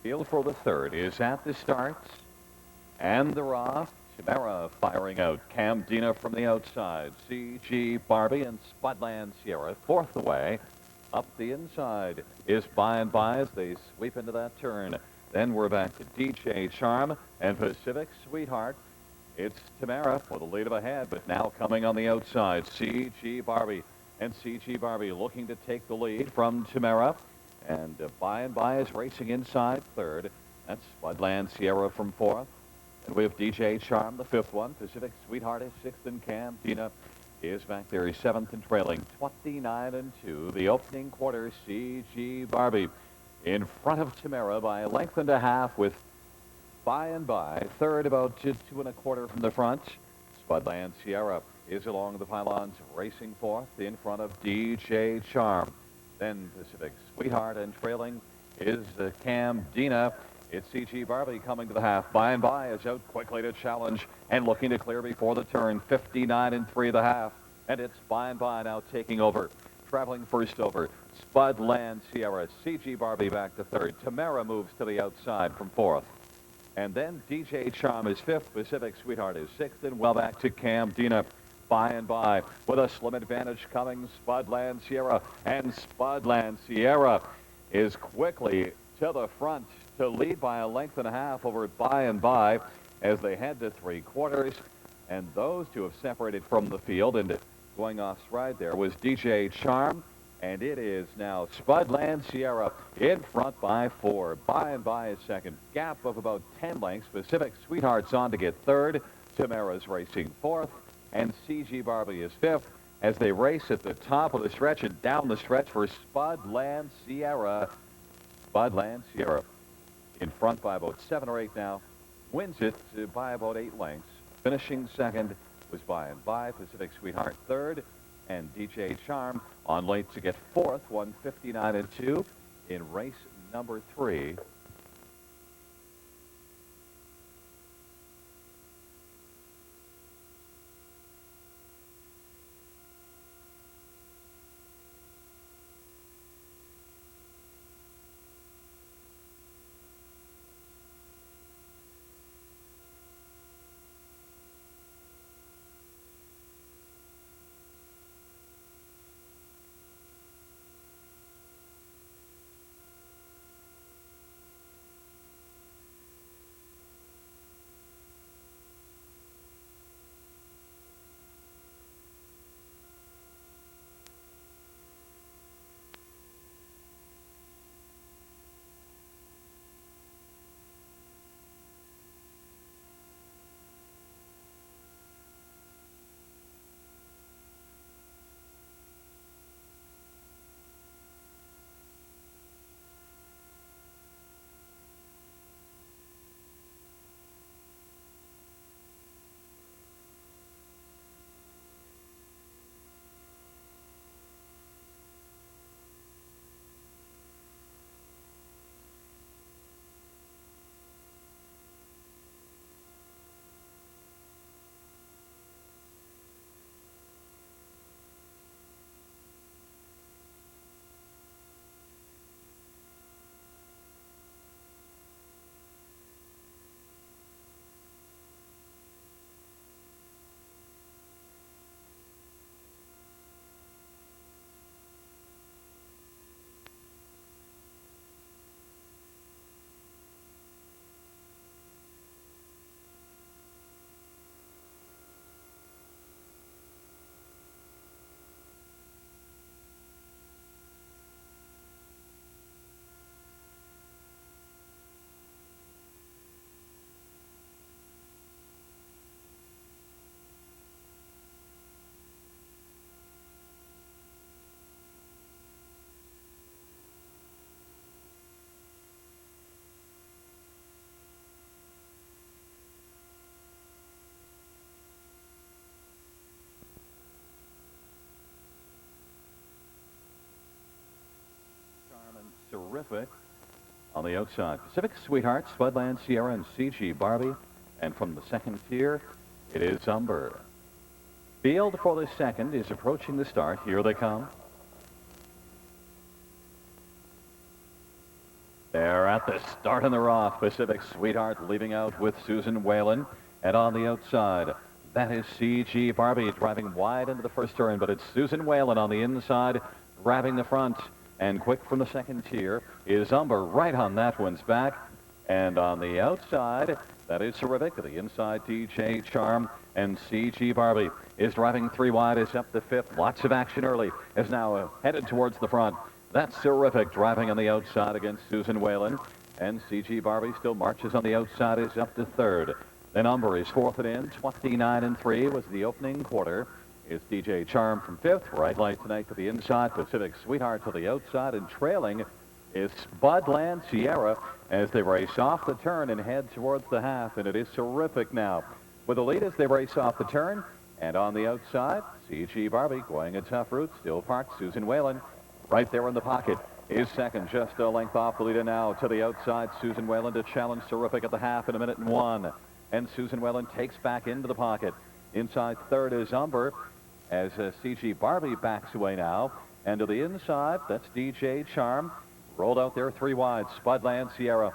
Field for the third is at the start. And the raw. Chimera firing out. Cam Dina from the outside. CG Barbie and Spudland Sierra fourth away. Up the inside is By and By as they sweep into that turn. Then we're back to DJ Charm and Pacific Sweetheart. It's Tamara for the lead of ahead, but now coming on the outside. CG Barbie. And CG Barbie looking to take the lead from Tamara. And By and By is racing inside third. That's Spudland Sierra from fourth. And we have DJ Charm, the fifth one. Pacific Sweetheart is sixth, and Cam Dina is back there. He's seventh and trailing 29-2. The opening quarter, CG Barbie in front of Tamara by a length and a half with By and By. Third, about 2 1/4 from the front. Spudland Sierra is along the pylons, racing fourth in front of DJ Charm. Then Pacific Sweetheart, and trailing is Cam Dina. It's CG Barbie coming to the half. By and By is out quickly to challenge and looking to clear before the turn. 59-3 the half. And it's By and By now taking over. Traveling first over. Spudland Sierra. CG Barbie back to third. Tamara moves to the outside from fourth. And then DJ Charm is fifth. Pacific Sweetheart is sixth. And well back to Cam Dina. By and By with a slim advantage coming. Spudland Sierra. And Spudland Sierra is quickly to the front to lead by a length and a half over By and By as they head to three quarters. And those two have separated from the field, and going off stride there was DJ Charm, and it is now Spudland Sierra in front by 4. By and By is second. Gap of about 10 lengths. Pacific Sweetheart's on to get third. Tamara's racing fourth, and CG Barbie is fifth as they race at the top of the stretch and down the stretch for Spudland Sierra. Spudland Sierra in front by about 7 or 8 now. Wins it by about 8 lengths. Finishing second was By and By. Pacific Sweetheart third. And DJ Charm on late to get fourth. 159-2 in race number 3. Terrific on the outside. Pacific Sweetheart, Spudland Sierra, and CG Barbie. And from the second tier, it is Umber. Field for the second is approaching the start. Here they come. They're at the start in the rough. Pacific Sweetheart leaving out with Susan Whalen. And on the outside, that is C.G. Barbie driving wide into the first turn, but it's Susan Whalen on the inside, grabbing the front. And quick from the second tier is Umber right on that one's back. And on the outside, that is terrific. To the inside, DJ Charm and C.G. Barbie is driving three wide, is up to fifth. Lots of action early, is now headed towards the front. That's terrific, driving on the outside against Susan Whalen. And C.G. Barbie still marches on the outside, is up to third. Then Umber is fourth and in. 29-3 was the opening quarter. Is DJ Charm from fifth. Right light tonight to the inside. Pacific Sweetheart to the outside. And trailing is Spudland Sierra as they race off the turn and head towards the half. And it is terrific now with the lead as they race off the turn. And on the outside, C.G. Barbie going a tough route. Still parked. Susan Whalen right there in the pocket is second, just a length off the leader now. To the outside, Susan Whalen to challenge terrific at the half in 1:01. And Susan Whalen takes back into the pocket. Inside third is Umber as C.G. Barbie backs away now. And to the inside, that's DJ Charm. Rolled out there three wide. Spudland Sierra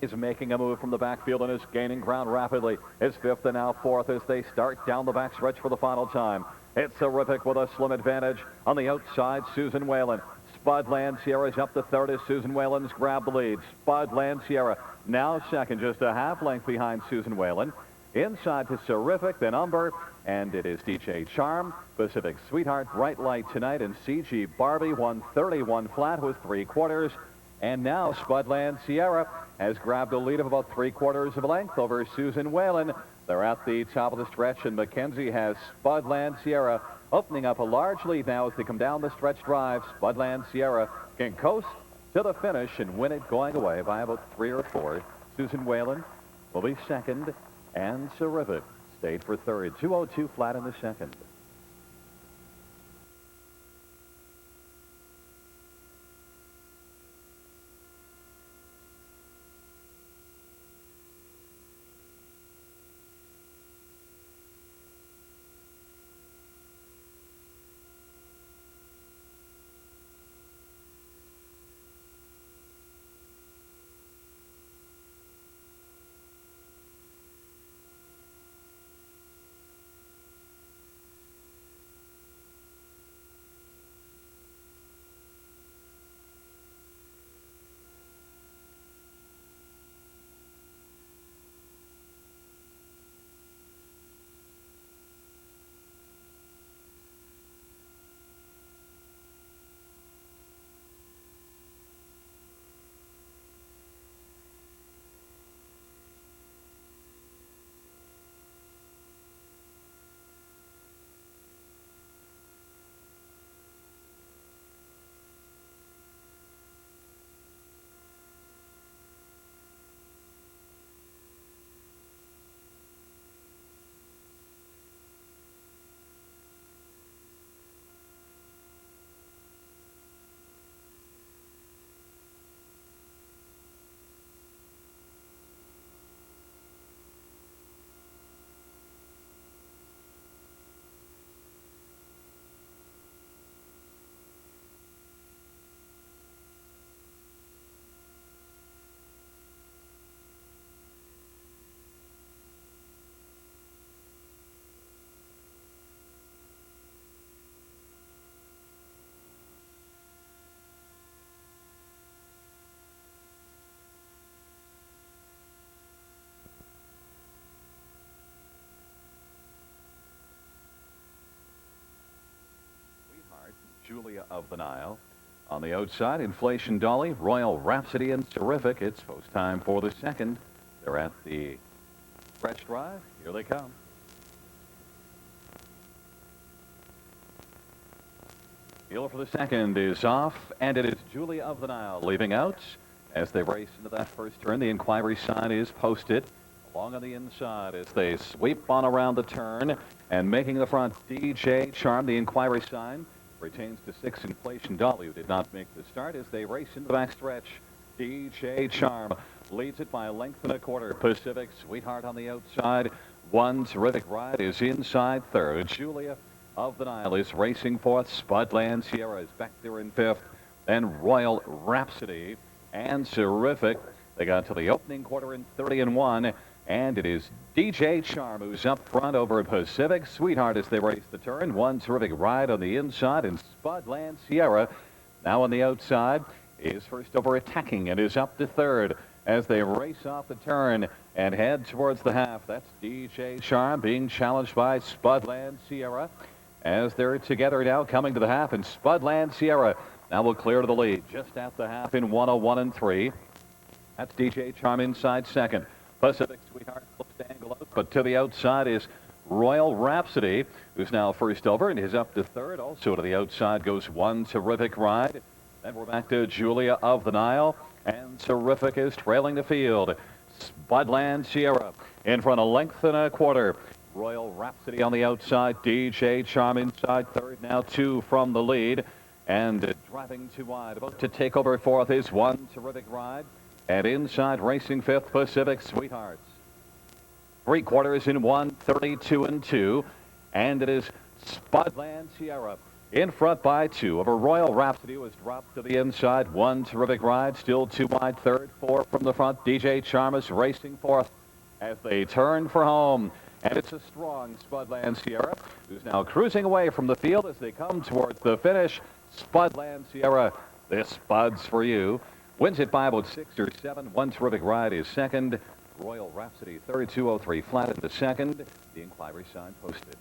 is making a move from the backfield and is gaining ground rapidly. Is fifth and now fourth as they start down the backstretch for the final time. It's terrific with a slim advantage. On the outside, Susan Whalen. Spudland Sierra's up to third as Susan Whalen's grabbed the lead. Spudland Sierra now second, just a half length behind Susan Whalen. Inside to terrific, then Umber, and it is DJ Charm. Pacific Sweetheart, right light tonight, and C.G. Barbie 131 flat with three quarters. And now Spudland Sierra has grabbed a lead of about three quarters of a length over Susan Whalen. They're at the top of the stretch, and Mackenzie has Spudland Sierra opening up a large lead now as they come down the stretch drive. Spudland Sierra can coast to the finish and win it going away by about three or four. Susan Whalen will be second, and terrific stayed for third. 2:02 flat in the second. Julia of the Nile. On the outside, Inflation Dolly, Royal Rhapsody, and Terrific. It's post time for the second. They're at the stretch drive. Here they come. Wheeler for the second is off, and it is Julia of the Nile leaving out as they race into that first turn. The inquiry sign is posted along on the inside as they sweep on around the turn and making the front. DJ Charm, the inquiry sign, retains to six. Inflation Dolly, who did not make the start, as they race into the backstretch. DJ Charm leads it by a length and a quarter. Pacific Sweetheart on the outside. One terrific ride is inside third. Julia of the Nile is racing fourth. Spudland Sierra is back there in fifth. And Royal Rhapsody and Terrific. They got to the opening quarter in 30-1, and it is DJ Charm who's up front over Pacific Sweetheart as they race the turn. One Terrific ride on the inside, and Spudland Sierra now on the outside is first over Attacking and is up to third as they race off the turn and head towards the half. That's DJ Charm being challenged by Spudland Sierra as they're together now coming to the half, and Spudland Sierra now will clear to the lead just at the half in 1:01 3. That's DJ Charm inside second. Pacific Sweetheart looks to angle out, but to the outside is Royal Rhapsody, who's now first over and is up to third. Also to the outside goes One Terrific Ride. Then we're back to Julia of the Nile, and Terrific is trailing the field. Spudland Sierra in front, a length and a quarter. Royal Rhapsody on the outside. DJ Charm inside third, now two from the lead. And driving too wide, about to take over fourth is One Terrific Ride. And inside racing fifth, Pacific Sweethearts. 3/4 in 1:32-2. And it is Spudland Sierra in front by two over Royal Rhapsody, was dropped to the inside. One Terrific Ride, still too wide third, four from the front. DJ Charm is racing fourth as they turn for home. And it's a strong Spudland Sierra, who's now cruising away from the field as they come towards the finish. Spudland Sierra, this Spuds for you. Wins it by about 6 or 7. One Terrific Ride is second. Royal Rhapsody third, 2:03 flat in the second. The inquiry sign posted.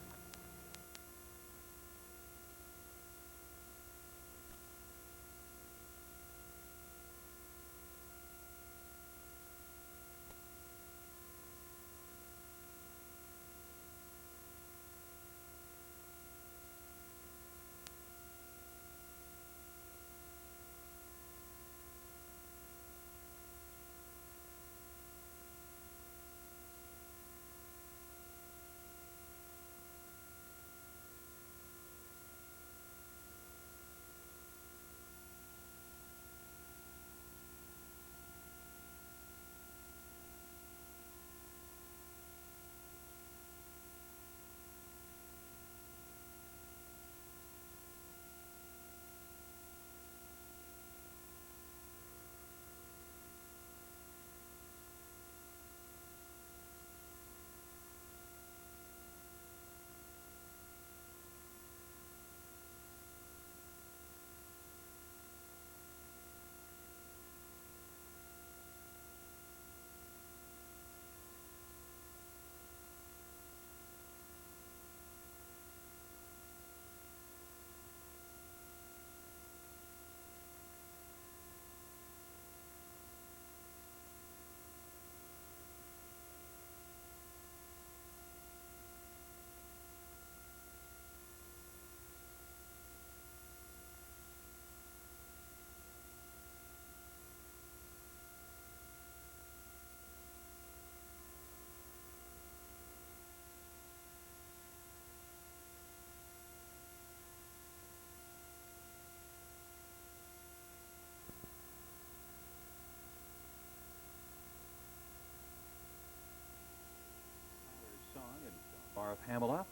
Pamela on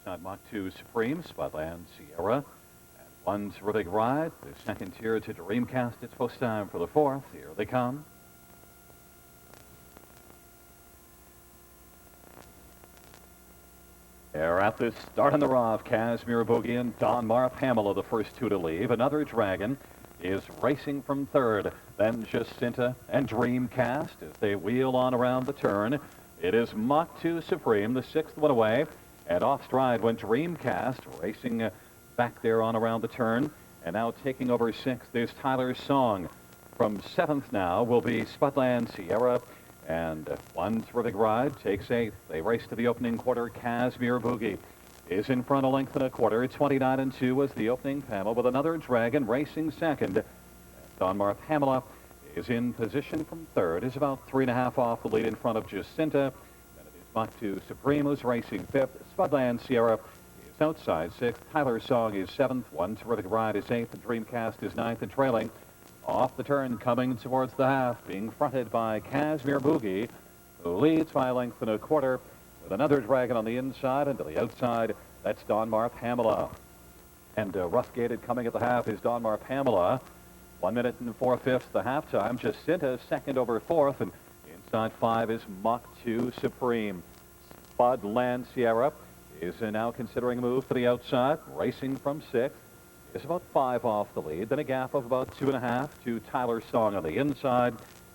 the outside, Mach 2 Supreme, Spudland Sierra, and One Terrific Ride. The second tier to Dreamcast. It's post time for the fourth. Here they come. They're at the start on the Roth. Casimir Boogie and Don Mar Pamela, the first two to leave. Another Dragon is racing from third. Then Jacinta and Dreamcast as they wheel on around the turn. It is Mach 2 Supreme, the sixth one away. And off stride went Dreamcast, racing back there on around the turn. And now taking over sixth is Tyler's Song. From seventh now will be Spudland Sierra. And One Terrific Ride takes eighth. They race to the opening quarter. Casimir Boogie is in front a length and a quarter. 29-2 was the opening panel with another Dragon racing second. Donmar Pamela is in position from third, is about 3.5 off the lead in front of Jacinta. Then it is Mach 2 Supreme who's racing fifth. Spudland Sierra is outside sixth. Tyler's Song is seventh. One Terrific Ride is eighth. And Dreamcast is ninth and trailing. Off the turn, coming towards the half, being fronted by Casimir Boogie, who leads by a length and a quarter with another Dragon on the inside, and to the outside, that's Donmar Pamela. And rough-gated coming at the half is Donmar Pamela. 1 minute and 4/5 the halftime. Jacinta second over fourth, and inside 5 is Mach 2 Supreme. Spudland Sierra is now considering a move to the outside, racing from 6th. Is about 5 off the lead, then a gap of about 2.5 to Tyler Song on the inside.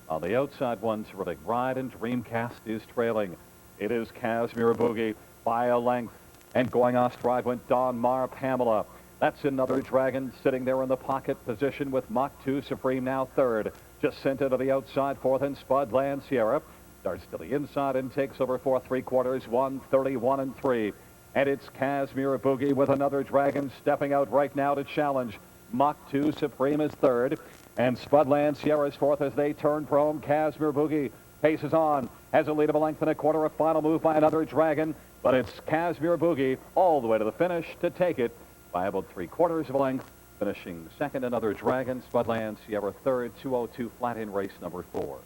On the outside, one terrific ride, and Dreamcast is trailing. It is Casimir Boogie by a length, and going off stride went Don Mar Pamela. That's another Dragon sitting there in the pocket position with Mach 2 Supreme now third. Jacinta to the outside fourth, and Spudland Sierra starts to the inside and takes over 4 3/4, 1:31 and 3. And it's Casimir Boogie with another Dragon stepping out right now to challenge. Mach 2 Supreme is third, and Spudland Sierra is fourth as they turn for home. Casimir Boogie paces on, has a lead of a length and a quarter, a final move by another Dragon, but it's Casimir Boogie all the way to the finish to take it by about 3/4 of a length, finishing second. Another Dragon, Spudland Sierra third, 2:02 flat in race number 4.